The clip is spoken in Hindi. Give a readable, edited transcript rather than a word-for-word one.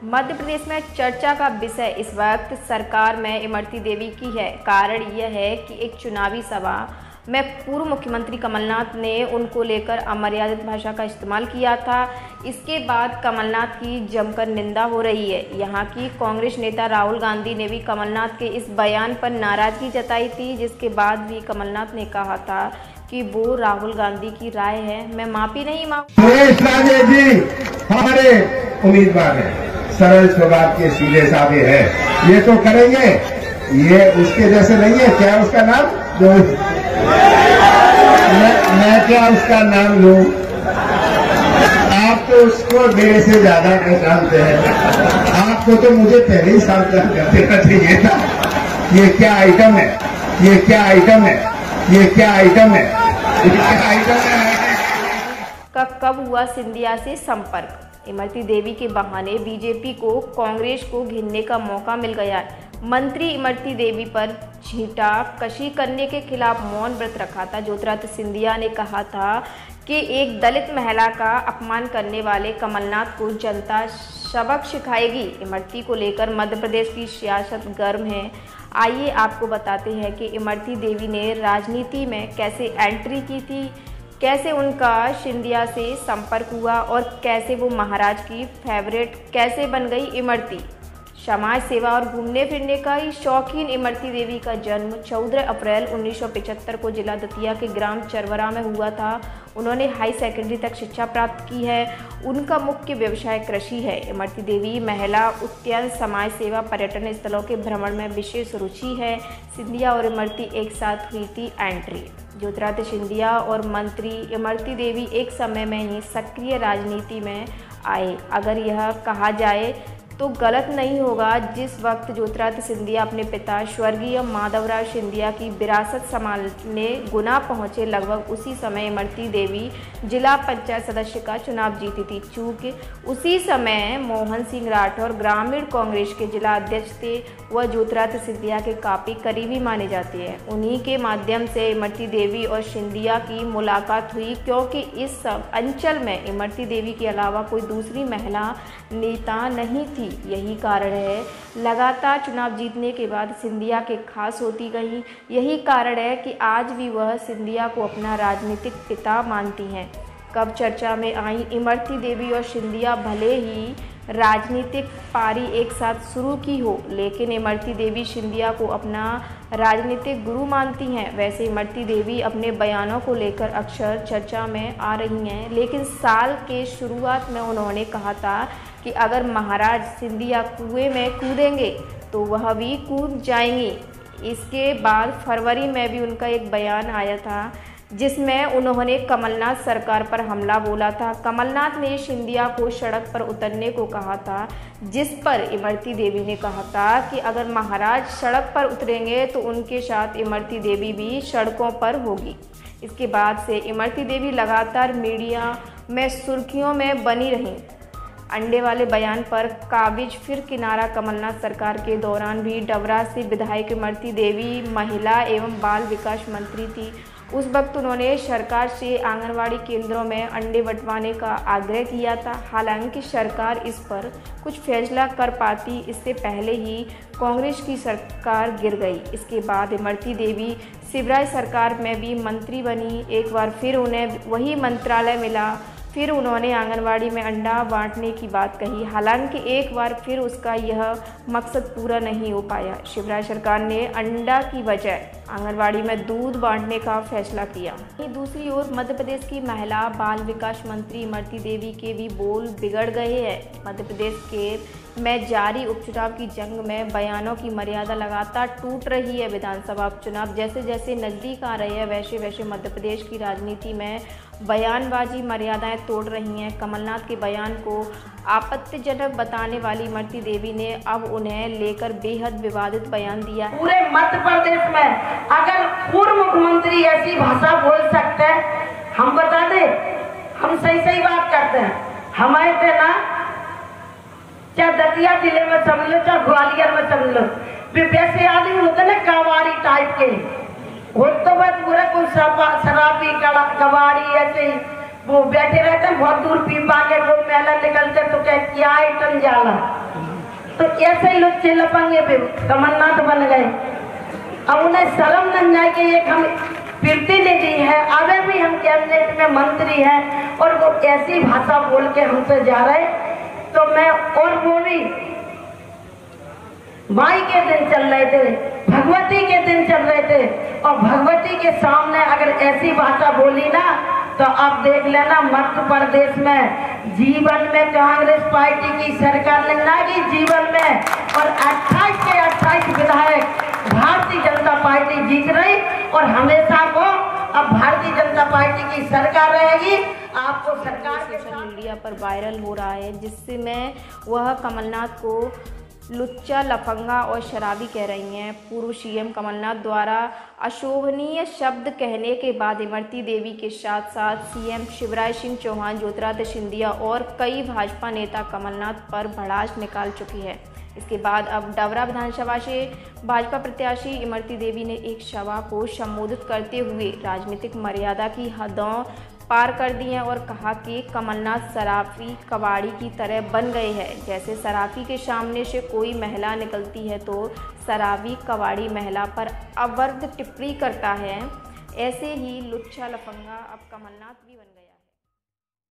मध्य प्रदेश में चर्चा का विषय इस वक्त सरकार में इमरती देवी की है। कारण यह है कि एक चुनावी सभा में पूर्व मुख्यमंत्री कमलनाथ ने उनको लेकर अमर्यादित भाषा का इस्तेमाल किया था। इसके बाद कमलनाथ की जमकर निंदा हो रही है। यहाँ की कांग्रेस नेता राहुल गांधी ने भी कमलनाथ के इस बयान पर नाराजगी जताई थी, जिसके बाद भी कमलनाथ ने कहा था कि वो राहुल गांधी की राय है, मैं माफी नहीं मांगू। सुरेश राजे जी हमारे उम्मीदवार हैं, सरल स्वभाव के, सीधे साधे हैं, ये तो करेंगे। ये उसके जैसे नहीं है। क्या उसका नाम जो मैं क्या उसका नाम लूं? आप तो उसको मेरे से ज्यादा नहीं जानते हैं। आपको तो मुझे पहले ही सावधान कर देना चाहिए था। ये क्या आइटम है? ये क्या आइटम है? ये क्या आइटम है? ये क्या आइटम है? कब हुआ सिंधिया से संपर्क? इमरती देवी के बहाने बीजेपी को कांग्रेस को घेरने का मौका मिल गया। मंत्री इमरती देवी पर छींटा कशी करने के खिलाफ मौन व्रत रखा था। ज्योतिरादित्य सिंधिया ने कहा था कि एक दलित महिला का अपमान करने वाले कमलनाथ को जनता सबक सिखाएगी। इमरती को लेकर मध्य प्रदेश की सियासत गर्म है। आइए आपको बताते हैं कि इमरती देवी ने राजनीति में कैसे एंट्री की थी, कैसे उनका सिंधिया से संपर्क हुआ और कैसे वो महाराज की फेवरेट कैसे बन गई इमरती। समाज सेवा और घूमने फिरने का ही शौकीन इमरती देवी का जन्म 14 अप्रैल 1975 को जिला दतिया के ग्राम चरवरा में हुआ था। उन्होंने हाई सेकेंडरी तक शिक्षा प्राप्त की है। उनका मुख्य व्यवसाय कृषि है। इमरती देवी महिला उद्यान, समाज सेवा, पर्यटन स्थलों के भ्रमण में विशेष रुचि है। सिंधिया और इमरती एक साथ हुई थी एंट्री। ज्योतिरादित्य सिंधिया और मंत्री इमरती देवी एक समय में ही सक्रिय राजनीति में आए। अगर यह कहा जाए तो गलत नहीं होगा, जिस वक्त ज्योतिरादित्य सिंधिया अपने पिता स्वर्गीय माधवराव सिंधिया की विरासत संभालने गुना पहुंचे, लगभग उसी समय इमरती देवी जिला पंचायत सदस्य का चुनाव जीती थी। चूँकि उसी समय मोहन सिंह राठौर ग्रामीण कांग्रेस के जिला अध्यक्ष थे, वह ज्योतिरादित्य सिंधिया के काफ़ी करीबी माने जाते हैं। उन्हीं के माध्यम से इमरती देवी और सिंधिया की मुलाकात हुई, क्योंकि इस अंचल में इमरती देवी के अलावा कोई दूसरी महिला नेता नहीं थी। यही कारण है लगातार चुनाव जीतने के बाद सिंधिया के खास होती गई। यही कारण है कि आज भी वह सिंधिया को अपना राजनीतिक पिता मानती हैं। कब चर्चा में आई इमरती देवी और सिंधिया, भले ही राजनीतिक पारी एक साथ शुरू की हो, लेकिन इमरती देवी सिंधिया को अपना राजनीतिक गुरु मानती हैं। वैसे इमरती देवी अपने बयानों को लेकर अक्सर चर्चा में आ रही हैं, लेकिन साल के शुरुआत में उन्होंने कहा था कि अगर महाराज सिंधिया कुएं में कूदेंगे तो वह भी कूद जाएंगी। इसके बाद फरवरी में भी उनका एक बयान आया था, जिसमें उन्होंने कमलनाथ सरकार पर हमला बोला था। कमलनाथ ने सिंधिया को सड़क पर उतरने को कहा था, जिस पर इमरती देवी ने कहा था कि अगर महाराज सड़क पर उतरेंगे तो उनके साथ इमरती देवी भी सड़कों पर होगी। इसके बाद से इमरती देवी लगातार मीडिया में सुर्खियों में बनी रहीं। अंडे वाले बयान पर काबिज फिर किनारा। कमलनाथ सरकार के दौरान भी डबरा से विधायक इमरती देवी महिला एवं बाल विकास मंत्री थी। उस वक्त उन्होंने सरकार से आंगनवाड़ी केंद्रों में अंडे बंटवाने का आग्रह किया था। हालांकि सरकार इस पर कुछ फैसला कर पाती, इससे पहले ही कांग्रेस की सरकार गिर गई। इसके बाद इमरती देवी शिवराज सरकार में भी मंत्री बनी। एक बार फिर उन्हें वही मंत्रालय मिला। फिर उन्होंने आंगनवाड़ी में अंडा बांटने की बात कही। हालांकि एक बार फिर उसका यह मकसद पूरा नहीं हो पाया। शिवराज सरकार ने अंडा की बजाय आंगनवाड़ी में दूध बांटने का फैसला किया। दूसरी ओर मध्य प्रदेश की महिला बाल विकास मंत्री इमरती देवी के भी बोल बिगड़ गए हैं। मध्य प्रदेश के में जारी उपचुनाव की जंग में बयानों की मर्यादा लगातार टूट रही है। विधानसभा उपचुनाव जैसे जैसे नजदीक आ रहे हैं, वैसे वैसे मध्य प्रदेश की राजनीति में बयानबाजी मर्यादाएं तोड़ रही हैं। कमलनाथ के बयान को आपत्तिजनक बताने वाली इमरती देवी ने अब उन्हें लेकर बेहद विवादित बयान दिया। पूरे मध्य प्रदेश में अगर पूर्व मुख्यमंत्री ऐसी भाषा बोल सकते हैं, हम बता दें, हम सही सही बात करते हैं। हमारे पे ना, चाहे दतिया जिले में समझ लो, चाहे ग्वालियर में समझ लो, वैसे आदमी होते ना कबाड़ी टाइप के, वो तो बस पूरा कोई शराबी कबाड़ी ऐसे ही वो बैठे रहते हैं, बहुत दूर पी पा के वो मेला निकलते तो क्या आइटम जाला तो ऐसे ही लुच्चे लपंगे पे कमलनाथ बन गए। अब उन्हें शर्म न जाए कि एक हम प्रतिनिधि है, अभी भी हम कैबिनेट में मंत्री हैं और वो ऐसी भाषा बोल के हमसे जा रहे। तो मैं, और वो भी माई के दिन चल रहे थे, भगवती के दिन चल रहे थे, और भगवती के सामने अगर ऐसी भाषा बोली ना तो आप देख लेना मध्य प्रदेश में जीवन में कांग्रेस पार्टी की सरकार ने ना की जीवन में, और 28 के 28 विधायक भारतीय जनता पार्टी जीत रही, और हमेशा को अब भारतीय जनता पार्टी की सरकार रहेगी। आपको सरकार के सोशल मीडिया पर वायरल हो रहा है, जिसमें वह कमलनाथ को लुच्चा, लफंगा और शराबी कह रही हैं। पूर्व सीएम कमलनाथ द्वारा अशोभनीय शब्द कहने के बाद इमरती देवी के साथ साथ सीएम शिवराज सिंह चौहान, ज्योतिरादित्य सिंधिया और कई भाजपा नेता कमलनाथ पर भड़ास निकाल चुकी है। इसके बाद अब डबरा विधानसभा से भाजपा प्रत्याशी इमरती देवी ने एक सभा को संबोधित करते हुए राजनीतिक मर्यादा की हदों पार कर दी हैं और कहा कि कमलनाथ सराफी कबाड़ी की तरह बन गए हैं। जैसे सराफी के सामने से कोई महिला निकलती है तो सराफी कबाड़ी महिला पर अवैध टिप्पणी करता है, ऐसे ही लुच्चा लफंगा अब कमलनाथ भी बन गया।